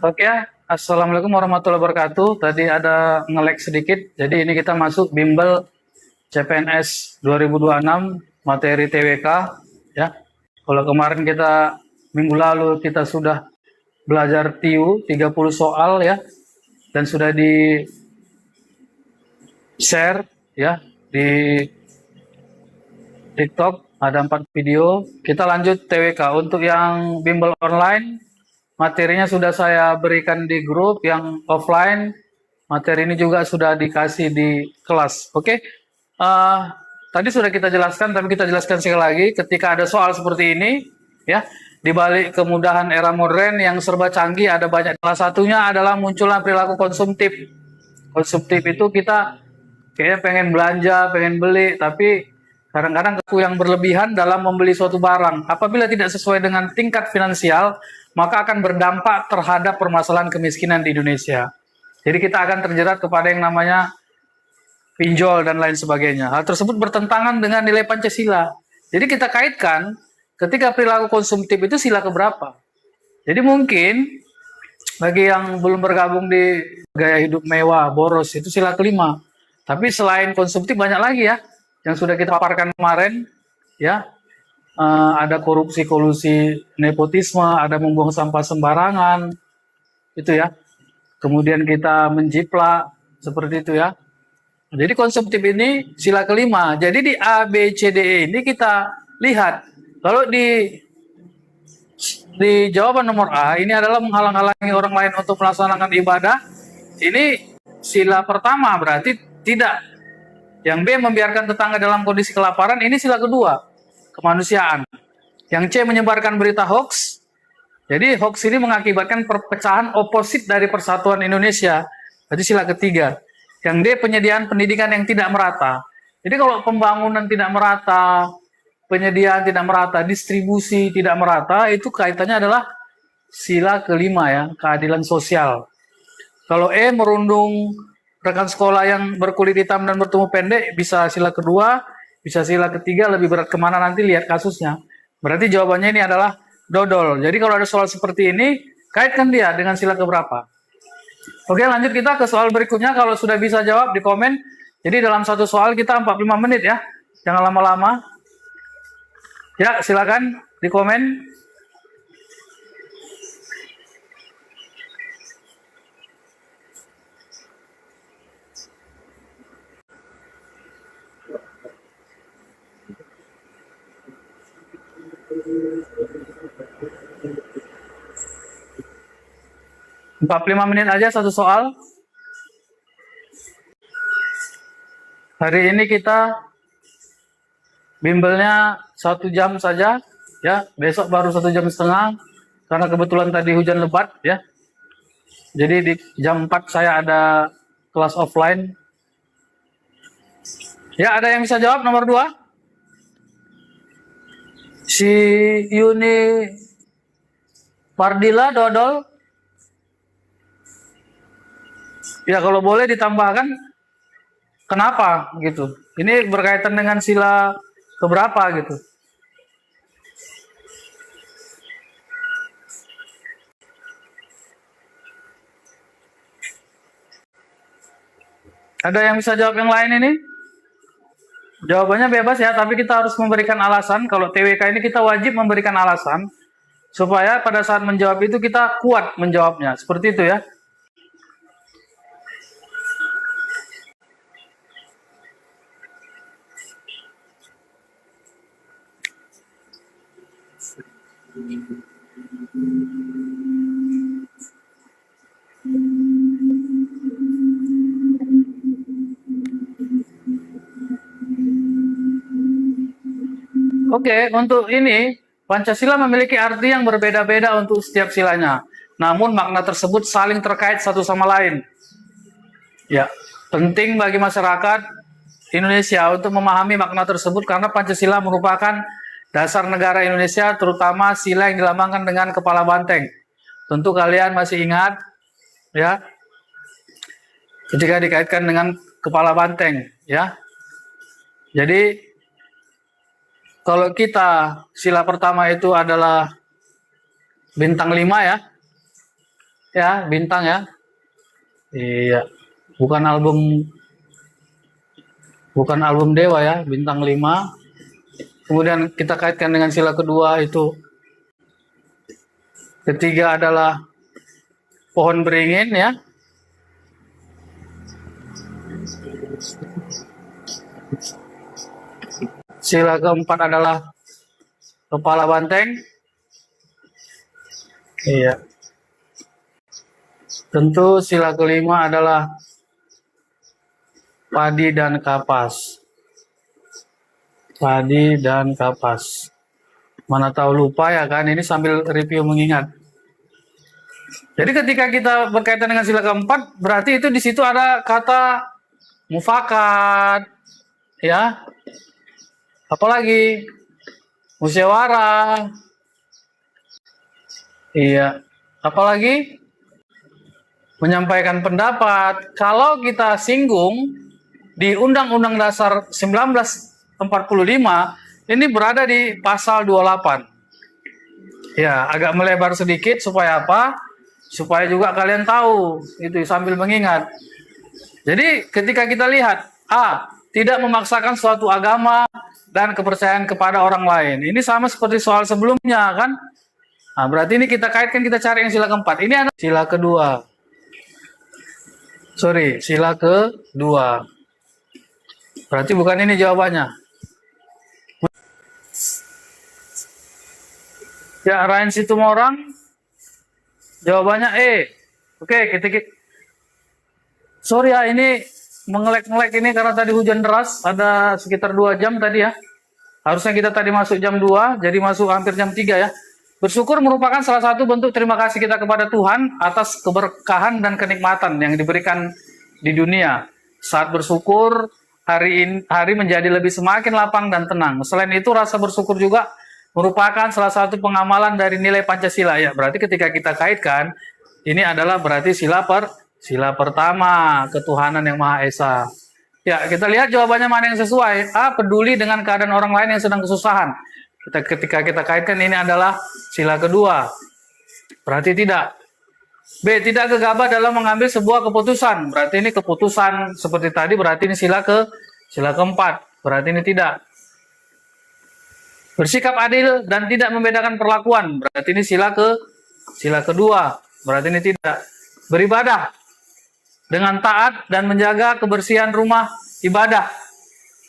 Oke ya, Assalamualaikum warahmatullahi wabarakatuh. Tadi ada nge-lag sedikit, jadi ini kita masuk bimbel CPNS 2026 materi TWK ya. Kalau kemarin kita minggu lalu kita sudah belajar TIU 30 soal ya, dan sudah di share ya di TikTok ada 4 video. Kita lanjut TWK. Untuk yang bimbel online, materinya sudah saya berikan di grup. Yang offline, materi ini juga sudah dikasih di kelas. Oke, tadi sudah kita jelaskan, tapi kita jelaskan sekali lagi. Ketika ada soal seperti ini, ya, di balik kemudahan era modern yang serba canggih, ada banyak. Salah satunya adalah munculnya perilaku konsumtif. Konsumtif itu kita kayaknya pengen belanja, pengen beli, tapi kadang-kadang yang berlebihan dalam membeli suatu barang. Apabila tidak sesuai dengan tingkat finansial, maka akan berdampak terhadap permasalahan kemiskinan di Indonesia. Jadi kita akan terjerat kepada yang namanya pinjol dan lain sebagainya. Hal tersebut bertentangan dengan nilai Pancasila. Jadi kita kaitkan ketika perilaku konsumtif itu sila keberapa. Jadi mungkin bagi yang belum bergabung di gaya hidup mewah, boros, itu sila kelima. Tapi selain konsumtif banyak lagi ya, yang sudah kita paparkan kemarin, ya, ada korupsi, kolusi, nepotisme, ada membuang sampah sembarangan, itu ya. Kemudian kita menjiplak, seperti itu ya. Jadi konsumtif ini sila kelima. Jadi di A, B, C, D, E ini kita lihat. Kalau di jawaban nomor A, ini adalah menghalang-halangi orang lain untuk melaksanakan ibadah. Ini sila pertama, berarti tidak. Yang B, membiarkan tetangga dalam kondisi kelaparan, ini sila kedua, kemanusiaan. Yang C, menyebarkan berita hoax. Jadi hoax ini mengakibatkan perpecahan oposit dari persatuan Indonesia. Jadi sila ketiga. Yang D, penyediaan pendidikan yang tidak merata. Jadi kalau pembangunan tidak merata, penyediaan tidak merata, distribusi tidak merata, itu kaitannya adalah sila kelima ya, keadilan sosial. Kalau E, merundung rekan sekolah yang berkulit hitam dan bertubuh pendek, bisa sila kedua, bisa sila ketiga, lebih berat kemana nanti lihat kasusnya. Berarti jawabannya ini adalah dodol. Jadi kalau ada soal seperti ini, kaitkan dia dengan sila keberapa. Oke, lanjut kita ke soal berikutnya. Kalau sudah bisa jawab di komen. Jadi dalam satu soal kita 45 menit ya, jangan lama-lama. Ya, silakan di komen. Empat 45 menit aja satu soal. Hari ini kita bimbelnya 1 jam saja, ya. Besok baru 1,5 jam karena kebetulan tadi hujan lebat, ya. Jadi di jam 4 saya ada kelas offline. Ya, ada yang bisa jawab nomor 2? Si Yuni Pardila dodol. Ya kalau boleh ditambahkan kenapa gitu. Ini berkaitan dengan sila keberapa gitu. Ada yang bisa jawab yang lain ini? Jawabannya bebas ya, tapi kita harus memberikan alasan. Kalau TWK ini kita wajib memberikan alasan supaya pada saat menjawab itu kita kuat menjawabnya. Seperti itu ya. Oke, untuk ini Pancasila memiliki arti yang berbeda-beda untuk setiap silanya. Namun makna tersebut saling terkait satu sama lain. Ya, penting bagi masyarakat Indonesia untuk memahami makna tersebut karena Pancasila merupakan dasar negara Indonesia, terutama sila yang dilambangkan dengan kepala banteng. Tentu kalian masih ingat, ya, ketika dikaitkan dengan kepala banteng, ya. Jadi kalau kita sila pertama itu adalah bintang 5 ya. ya, bintang ya. Iya. Bukan album Dewa ya, bintang 5. Kemudian kita kaitkan dengan sila kedua itu. Ketiga adalah pohon beringin ya. Sila keempat adalah kepala banteng. Iya. Tentu sila kelima adalah padi dan kapas. Padi dan kapas. Mana tahu lupa ya kan, ini sambil review mengingat. Jadi ketika kita berkaitan dengan sila keempat, berarti itu di situ ada kata mufakat, ya. Apalagi musyawarah. Iya. Apalagi menyampaikan pendapat. Kalau kita singgung di Undang-Undang Dasar 1945, ini berada di pasal 28. Ya, agak melebar sedikit supaya apa? Supaya juga kalian tahu, itu sambil mengingat. Jadi ketika kita lihat, tidak memaksakan suatu agama dan kepercayaan kepada orang lain. Ini sama seperti soal sebelumnya kan? Nah, berarti ini kita kaitkan, kita cari yang sila keempat. Ini ada sila kedua. Sila kedua. Berarti bukan ini jawabannya. Ya, Ryan Situmorang jawabannya E. Oke, sorry ya, ini mengelek-ngelek ini karena tadi hujan deras, ada sekitar 2 jam tadi ya. Harusnya kita tadi masuk jam 2, jadi masuk hampir jam 3 ya. Bersyukur merupakan salah satu bentuk terima kasih kita kepada Tuhan atas keberkahan dan kenikmatan yang diberikan di dunia. Saat bersyukur, hari menjadi lebih semakin lapang dan tenang. Selain itu, rasa bersyukur juga merupakan salah satu pengamalan dari nilai Pancasila ya. Berarti ketika kita kaitkan, ini adalah berarti sila pertama, ketuhanan yang Maha Esa. Ya, kita lihat jawabannya mana yang sesuai. A, peduli dengan keadaan orang lain yang sedang kesusahan. Ketika kita kaitkan, ini adalah sila kedua. Berarti tidak. B, tidak gegabah dalam mengambil sebuah keputusan. Berarti ini keputusan seperti tadi, berarti ini sila keempat. Berarti ini tidak. Bersikap adil dan tidak membedakan perlakuan. Berarti ini sila kedua. Berarti ini tidak. Beribadah dengan taat dan menjaga kebersihan rumah ibadah.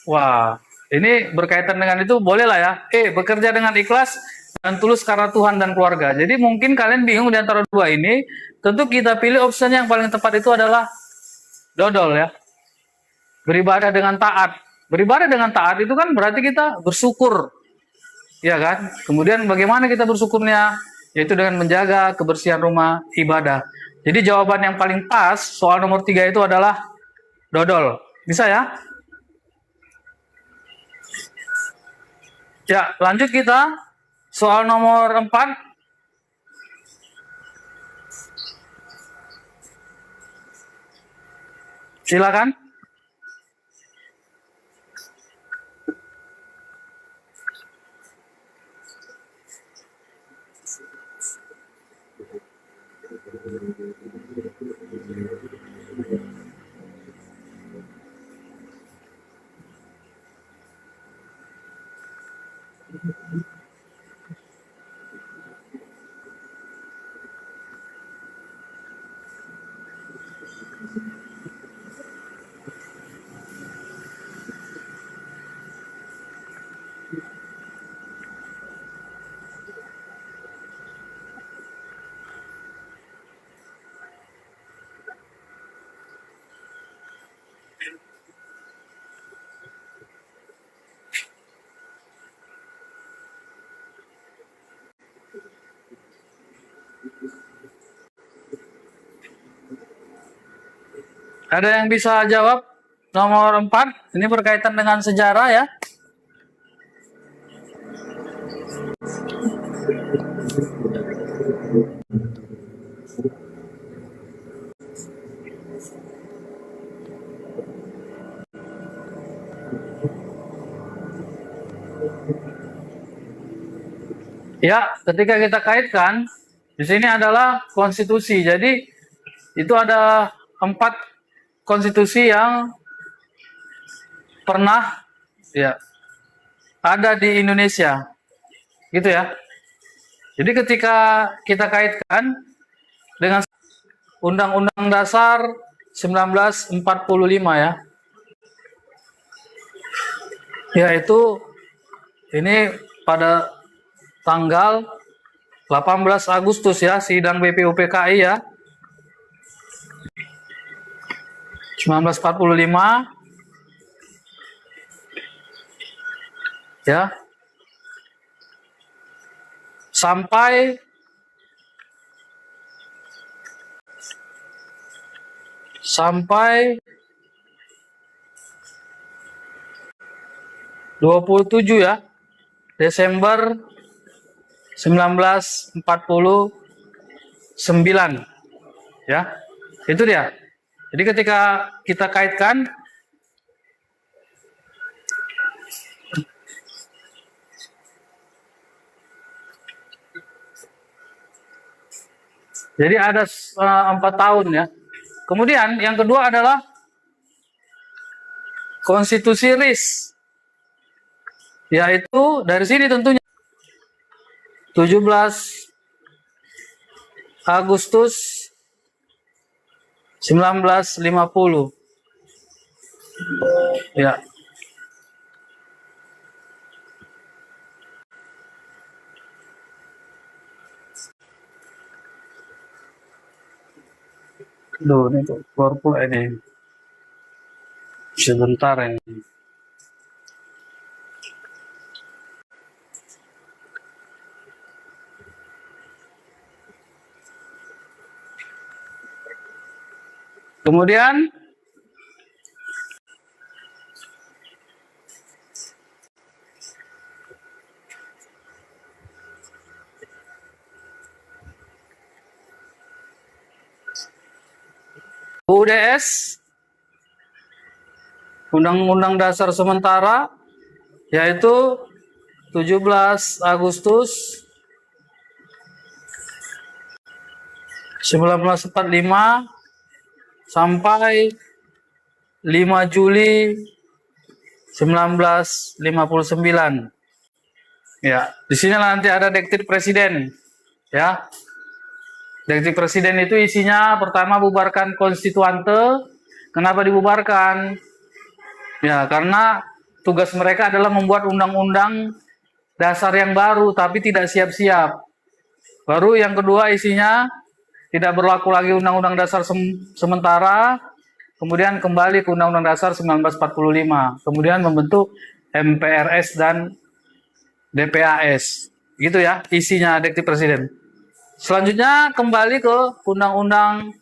Wah, ini berkaitan dengan itu, boleh lah ya. Bekerja dengan ikhlas dan tulus karena Tuhan dan keluarga. Jadi mungkin kalian bingung di antara dua ini. Tentu kita pilih opsi yang paling tepat, itu adalah dodol ya. Beribadah dengan taat. Beribadah dengan taat itu kan berarti kita bersyukur. Ya kan? Kemudian bagaimana kita bersyukurnya? Yaitu dengan menjaga kebersihan rumah ibadah. Jadi jawaban yang paling pas soal nomor 3 itu adalah dodol. Bisa ya? Ya, lanjut kita. Soal nomor 4. Silakan. Ada yang bisa jawab nomor 4? Ini berkaitan dengan sejarah ya. Ya, ketika kita kaitkan, Di sini adalah konstitusi. Jadi itu ada 4 konstitusi yang pernah ya ada di Indonesia, gitu ya. Jadi ketika kita kaitkan dengan Undang-Undang Dasar 1945 ya, yaitu ini pada tanggal 18 Agustus ya, sidang BPUPKI ya, 1945 ya, sampai 27 ya Desember 1949 ya. Itu dia. Jadi ketika kita kaitkan jadi ada 4 tahun ya. Kemudian yang kedua adalah konstitusi RIS, yaitu dari sini tentunya 17 Agustus 1950 ya. Duh, ini tuh PowerPoint ini. Sebentar ini. Kemudian UUDS, Undang-Undang Dasar Sementara, yaitu 17 Agustus 1945 sampai 5 Juli 1959. Ya, di sini nanti ada Dekret Presiden. Ya. Dekret Presiden itu isinya pertama bubarkan konstituante. Kenapa dibubarkan? Ya, karena tugas mereka adalah membuat undang-undang dasar yang baru tapi tidak siap-siap. Baru yang kedua isinya tidak berlaku lagi Undang-Undang Dasar sementara, kemudian kembali ke Undang-Undang Dasar 1945, kemudian membentuk MPRS dan DPAS. Gitu ya isinya Dekret Presiden. Selanjutnya kembali ke Undang-Undang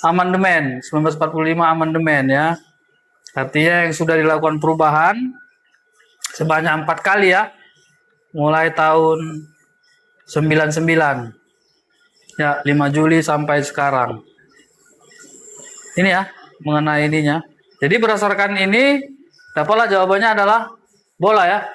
Amandemen 1945 Amandemen ya. Artinya yang sudah dilakukan perubahan sebanyak 4 kali ya. Mulai tahun 99. Ya, 5 Juli sampai sekarang. Ini ya, mengenai ininya. Jadi berdasarkan ini, dapatlah jawabannya adalah bola ya.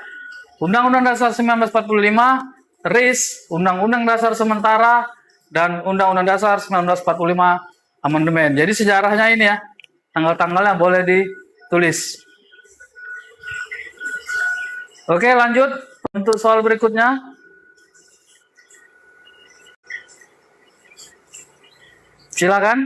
Undang-Undang Dasar 1945, RIS, Undang-Undang Dasar Sementara, dan Undang-Undang Dasar 1945 Amandemen. Jadi sejarahnya ini ya, tanggal-tanggalnya boleh ditulis. Oke, lanjut untuk soal berikutnya. Silakan.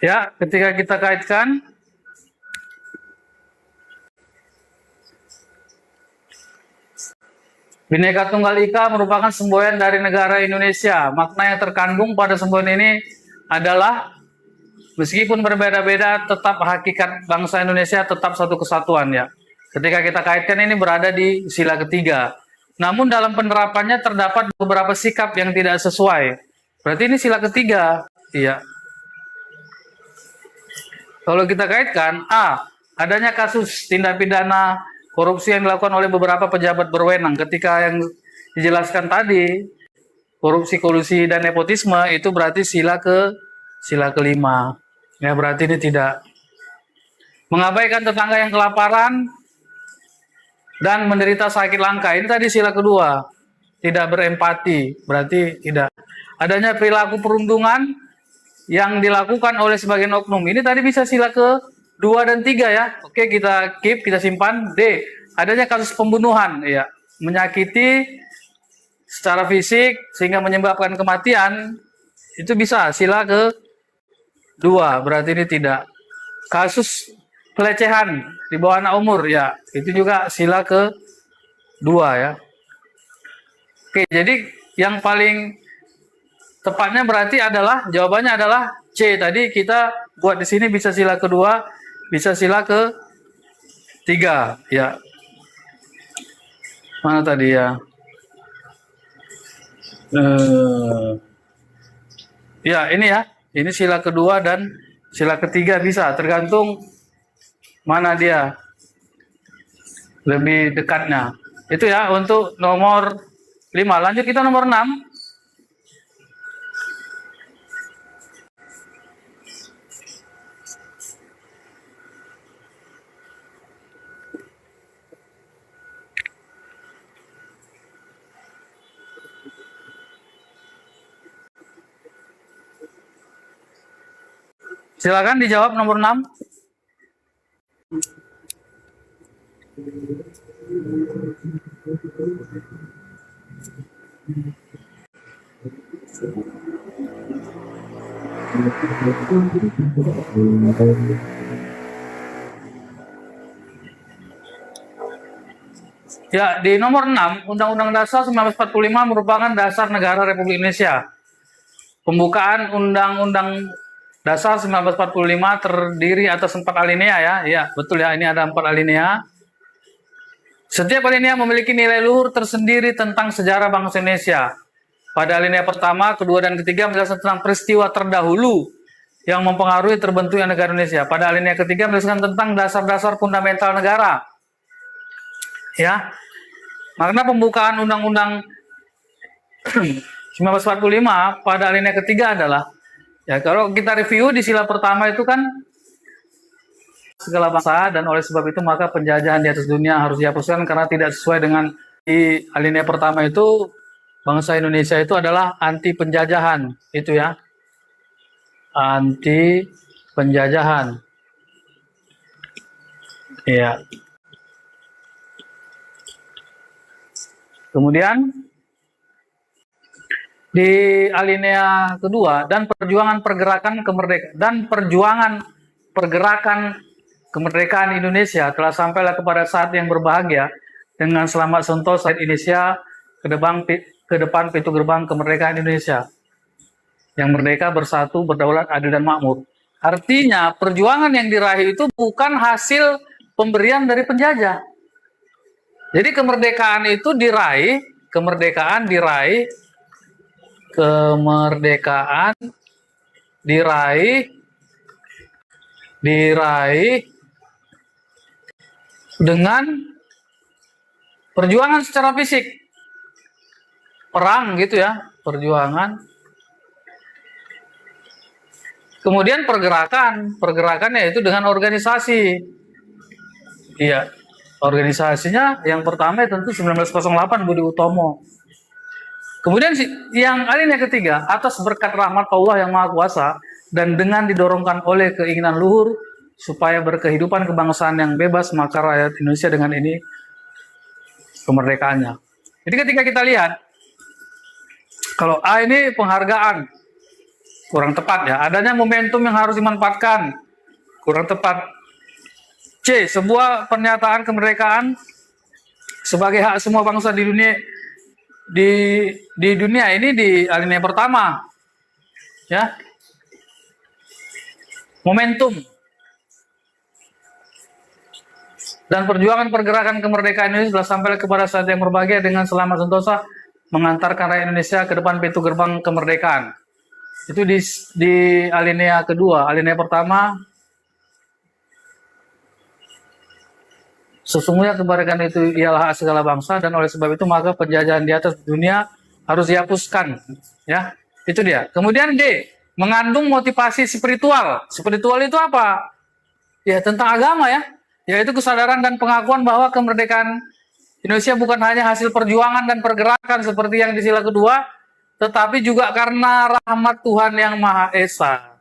Ya, ketika kita kaitkan, Bhinneka Tunggal Ika merupakan semboyan dari negara Indonesia. Makna yang terkandung pada semboyan ini adalah meskipun berbeda-beda, tetap hakikat bangsa Indonesia tetap satu kesatuan ya. Ketika kita kaitkan ini berada di sila ketiga. Namun dalam penerapannya terdapat beberapa sikap yang tidak sesuai. Berarti ini sila ketiga. Iya. Kalau kita kaitkan, adanya kasus tindak pidana korupsi yang dilakukan oleh beberapa pejabat berwenang. Ketika yang dijelaskan tadi, korupsi, kolusi, dan nepotisme, itu berarti sila kelima. Ya, berarti ini tidak. Mengabaikan tetangga yang kelaparan dan menderita sakit langka. Ini tadi sila kedua. Tidak berempati, berarti tidak. Adanya perilaku perundungan yang dilakukan oleh sebagian oknum. Ini tadi bisa sila ke-2 dan 3 ya. Oke, kita keep, kita simpan. D. Adanya kasus pembunuhan ya, menyakiti secara fisik sehingga menyebabkan kematian. Itu bisa sila ke-2, berarti ini tidak. Kasus pelecehan di bawah anak umur ya, itu juga sila ke-2 ya. Oke, jadi yang paling tepatnya berarti adalah, jawabannya adalah C. Tadi kita buat di sini bisa sila kedua, bisa sila ke-3 ya. Mana tadi ya? Ya ini ya, ini sila kedua dan sila ketiga bisa, tergantung mana dia lebih dekatnya. Itu ya untuk nomor 5. Lanjut kita nomor 6. Silakan dijawab nomor 6. Ya, di nomor 6, Undang-Undang Dasar 1945 merupakan dasar negara Republik Indonesia. Pembukaan Undang-Undang Dasar 1945 terdiri atas 4 alinea ya. Ya, betul ya, ini ada 4 alinea. Setiap alinea memiliki nilai luhur tersendiri tentang sejarah bangsa Indonesia. Pada alinea pertama, kedua, dan ketiga menjelaskan tentang peristiwa terdahulu yang mempengaruhi terbentuknya negara Indonesia. Pada alinea ketiga menjelaskan tentang dasar-dasar fundamental negara. Ya. Makna pembukaan Undang-Undang 1945 pada alinea ketiga adalah, ya, kalau kita review di sila pertama itu kan segala bangsa, dan oleh sebab itu maka penjajahan di atas dunia harus dihapuskan karena tidak sesuai dengan di alinea pertama itu. Bangsa Indonesia itu adalah anti penjajahan, itu ya, anti penjajahan. Ya. Kemudian di alinea kedua, dan perjuangan pergerakan kemerdekaan Indonesia telah sampailah kepada saat yang berbahagia dengan selamat sentosa Indonesia ke depan pintu gerbang kemerdekaan Indonesia yang merdeka, bersatu, berdaulat, adil, dan makmur. Artinya perjuangan yang diraih itu bukan hasil pemberian dari penjajah. Jadi kemerdekaan itu kemerdekaan diraih dengan perjuangan secara fisik, perang gitu ya, perjuangan. Kemudian pergerakannya itu dengan organisasi. Iya, organisasinya yang pertama tentu 1908 Budi Utomo. Kemudian yang alinea ketiga, atas berkat rahmat Allah yang Maha Kuasa dan dengan didorongkan oleh keinginan luhur supaya berkehidupan kebangsaan yang bebas, maka rakyat Indonesia dengan ini kemerdekaannya. Jadi ketika kita lihat, kalau A ini penghargaan kurang tepat ya. Adanya momentum yang harus dimanfaatkan, kurang tepat. C. Sebuah pernyataan kemerdekaan sebagai hak semua bangsa di dunia di dunia ini di alinea pertama ya. Momentum dan perjuangan pergerakan kemerdekaan Indonesia telah sampai kepada saat yang berbahagia dengan selamat sentosa mengantarkan rakyat Indonesia ke depan pintu gerbang kemerdekaan. Itu di alinea kedua. Alinea pertama, sesungguhnya kemerdekaan itu ialah hak segala bangsa dan oleh sebab itu maka penjajahan di atas dunia harus dihapuskan. Ya, itu dia. Kemudian D, mengandung motivasi spiritual. Spiritual itu apa? Ya, tentang agama ya. Yaitu kesadaran dan pengakuan bahwa kemerdekaan Indonesia bukan hanya hasil perjuangan dan pergerakan seperti yang di sila kedua, tetapi juga karena rahmat Tuhan yang Maha Esa.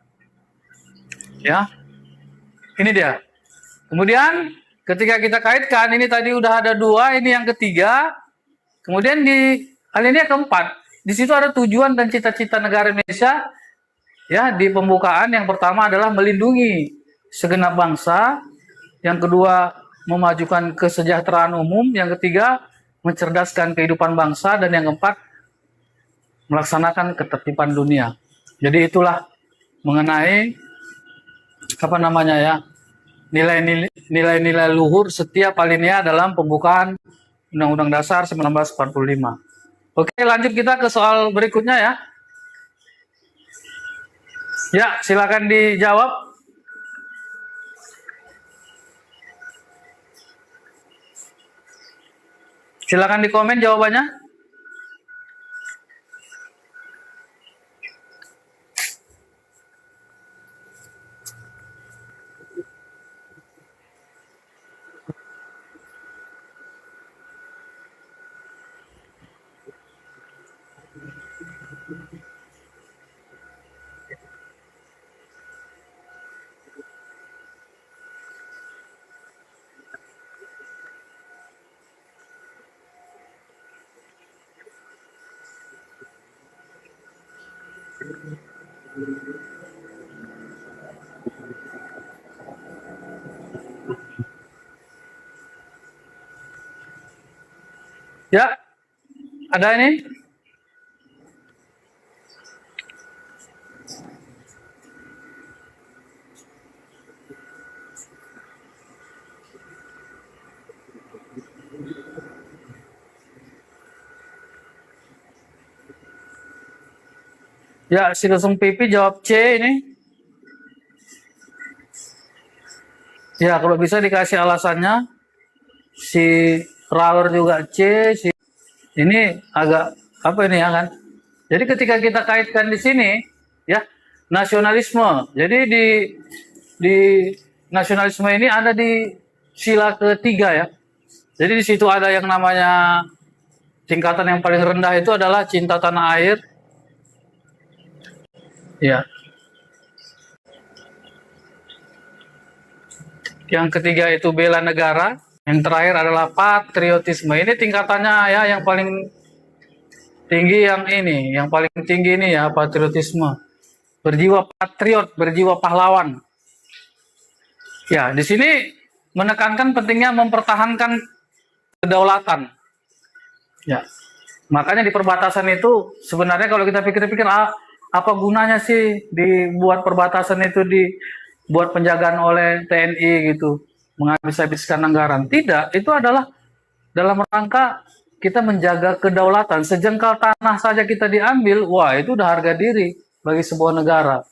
Ya, ini dia. Kemudian ketika kita kaitkan, ini tadi udah ada dua, ini yang ketiga. Kemudian di alinea keempat, di situ ada tujuan dan cita-cita negara Indonesia. Ya, di pembukaan yang pertama adalah melindungi segenap bangsa, yang kedua memajukan kesejahteraan umum, yang ketiga mencerdaskan kehidupan bangsa, dan yang keempat melaksanakan ketertiban dunia. Jadi itulah mengenai apa namanya ya, nilai-nilai luhur setiap alinea dalam pembukaan Undang-Undang Dasar 1945. Oke, lanjut kita ke soal berikutnya ya. Ya, silakan dijawab. Silakan di komen jawabannya. Ya, ada ini. Ya, si langsung PP jawab C ini. Ya, kalau bisa dikasih alasannya. Si Rawer juga C, si ini agak apa ini ya kan? Jadi ketika kita kaitkan di sini, ya nasionalisme. Jadi di nasionalisme ini ada di sila ketiga ya. Jadi di situ ada yang namanya tingkatan yang paling rendah itu adalah cinta tanah air. Ya. Yang ketiga itu bela negara. Yang terakhir adalah patriotisme. Ini tingkatannya ya, yang paling tinggi yang ini, yang paling tinggi ini ya, patriotisme. Berjiwa patriot, berjiwa pahlawan. Ya, di sini menekankan pentingnya mempertahankan kedaulatan. Ya. Makanya di perbatasan itu sebenarnya kalau kita pikir-pikir apa gunanya sih dibuat perbatasan itu dibuat penjagaan oleh TNI gitu, menghabis-habiskan anggaran. Tidak, itu adalah dalam rangka kita menjaga kedaulatan. Sejengkal tanah saja kita diambil, wah itu udah harga diri bagi sebuah negara.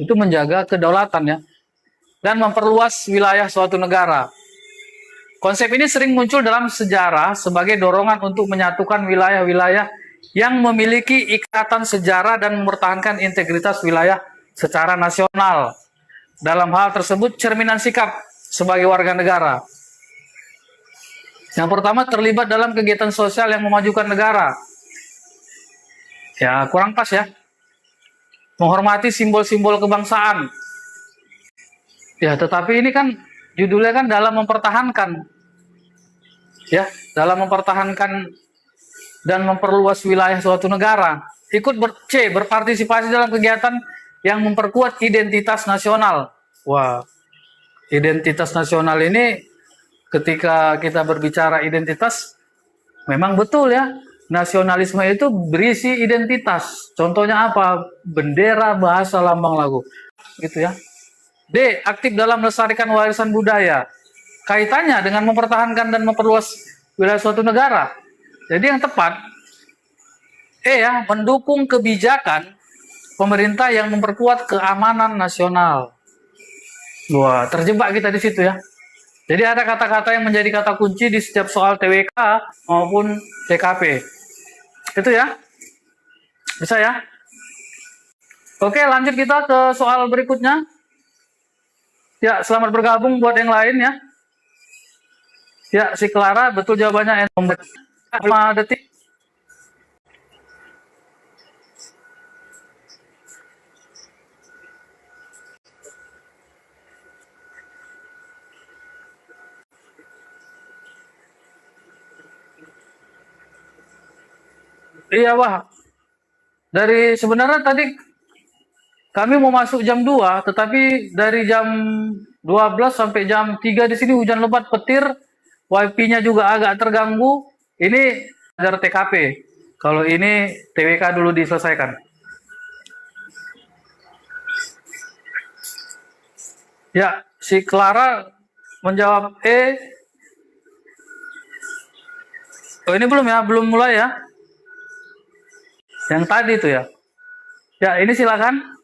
Itu menjaga kedaulatan ya. Dan memperluas wilayah suatu negara. Konsep ini sering muncul dalam sejarah sebagai dorongan untuk menyatukan wilayah-wilayah yang memiliki ikatan sejarah dan mempertahankan integritas wilayah secara nasional. Dalam hal tersebut, cerminan sikap sebagai warga negara. Yang pertama, terlibat dalam kegiatan sosial yang memajukan negara. Ya, kurang pas ya. Menghormati simbol-simbol kebangsaan. Ya, tetapi ini kan judulnya kan dalam mempertahankan. Ya, dalam mempertahankan dan memperluas wilayah suatu negara. berpartisipasi dalam kegiatan yang memperkuat identitas nasional. Wah, identitas nasional ini ketika kita berbicara identitas, memang betul ya. Nasionalisme itu berisi identitas. Contohnya apa? Bendera, bahasa, lambang, lagu. Gitu ya. D. Aktif dalam melestarikan warisan budaya. Kaitannya dengan mempertahankan dan memperluas wilayah suatu negara. Jadi yang tepat, E ya, mendukung kebijakan pemerintah yang memperkuat keamanan nasional. Wah, terjebak kita di situ ya. Jadi ada kata-kata yang menjadi kata kunci di setiap soal TWK maupun TKP. Itu ya. Bisa ya? Oke, lanjut kita ke soal berikutnya. Ya, selamat bergabung buat yang lain ya. Ya, si Clara betul jawabannya 5 detik. Iya, Wah. Dari sebenarnya tadi kami mau masuk jam 2, tetapi dari jam 12 sampai jam 3 di sini hujan lebat petir, wifi-nya juga agak terganggu. Ini ajar TKP. Kalau ini TWK dulu diselesaikan. Ya, si Clara menjawab E. Oh, ini belum ya, belum mulai ya. Yang tadi itu ya. Ya, ini silakan.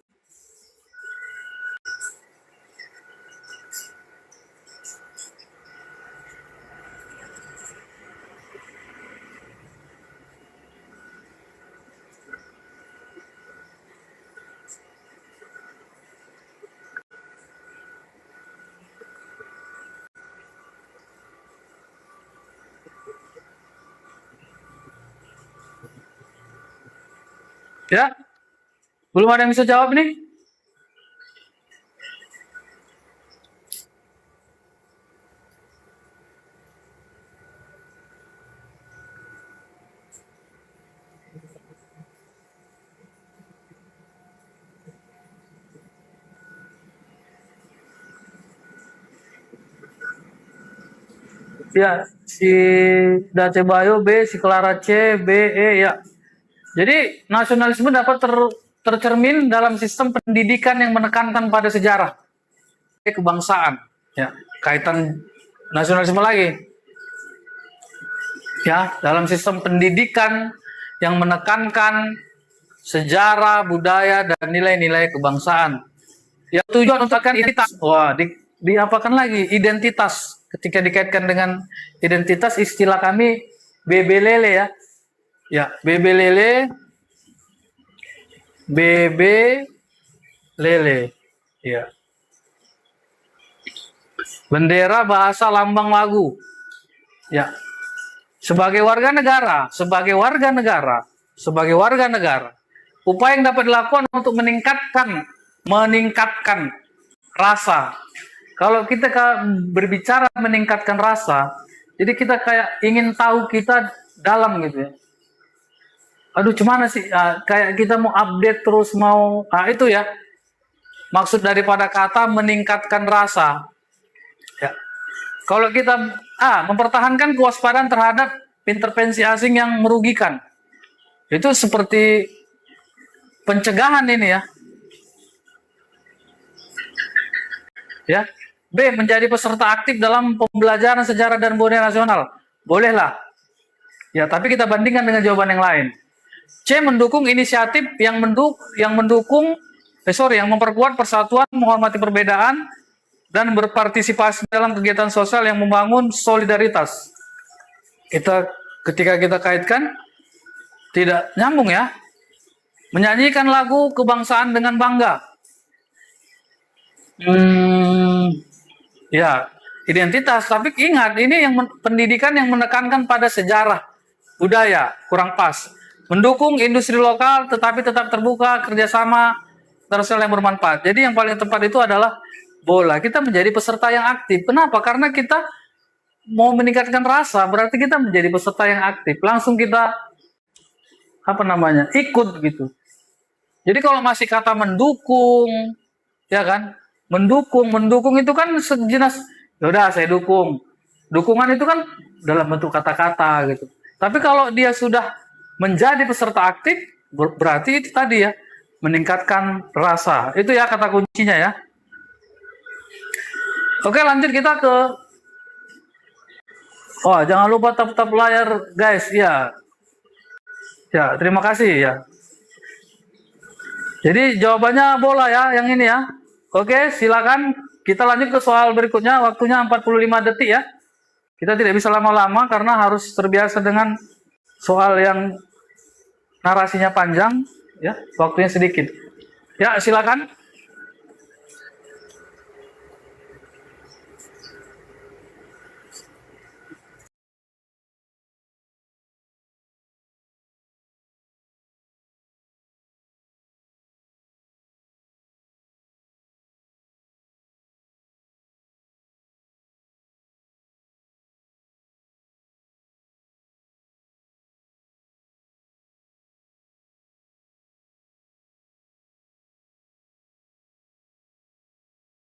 Ya, belum ada yang bisa jawab nih. Ya, si Dace Bayo B, si Clara C, B, E ya. Jadi nasionalisme dapat tercermin dalam sistem pendidikan yang menekankan pada sejarah, kebangsaan. Ya, kaitan nasionalisme lagi. Ya, dalam sistem pendidikan yang menekankan sejarah, budaya, dan nilai-nilai kebangsaan. Ya, tujuan untuk identitas. Wah, diapakan lagi identitas. Ketika dikaitkan dengan identitas, istilah kami BB lele ya. Ya, BB lele, BB lele. Ya. Bendera, bahasa, lambang, lagu. Ya. Sebagai warga negara, upaya yang dapat dilakukan untuk meningkatkan rasa. Kalau kita berbicara meningkatkan rasa, jadi kita kayak ingin tahu kita dalam gitu ya. Aduh, gimana sih? Kayak kita mau update terus itu ya. Maksud daripada kata meningkatkan rasa. Ya. Kalau kita mempertahankan kewaspadaan terhadap intervensi asing yang merugikan. Itu seperti pencegahan ini ya. Ya. B. Menjadi peserta aktif dalam pembelajaran sejarah dan budaya nasional. Bolehlah. Ya, tapi kita bandingkan dengan jawaban yang lain. C. Mendukung inisiatif yang memperkuat persatuan, menghormati perbedaan, dan berpartisipasi dalam kegiatan sosial yang membangun solidaritas. Ketika kita kaitkan, tidak nyambung ya. Menyanyikan lagu kebangsaan dengan bangga. Ya, identitas. Tapi ingat, ini yang pendidikan yang menekankan pada sejarah, budaya, kurang pas. Mendukung industri lokal, tetapi tetap terbuka, kerjasama internasional yang bermanfaat. Jadi yang paling tepat itu adalah bola. Kita menjadi peserta yang aktif. Kenapa? Karena kita mau meningkatkan rasa, berarti kita menjadi peserta yang aktif. Langsung kita apa namanya, ikut gitu. Jadi kalau masih kata mendukung, ya kan, mendukung itu kan sejenis, ya udah saya dukung. Dukungan itu kan dalam bentuk kata-kata gitu. Tapi kalau dia sudah menjadi peserta aktif, berarti itu tadi ya, meningkatkan rasa. Itu ya kata kuncinya ya. Oke, lanjut kita ke, oh jangan lupa tap-tap layar guys, ya. Ya, terima kasih ya. Jadi jawabannya bola ya, yang ini ya. Oke, silakan kita lanjut ke soal berikutnya. Waktunya 45 detik ya. Kita tidak bisa lama-lama karena harus terbiasa dengan soal yang narasinya panjang ya, waktunya sedikit. Ya, silakan.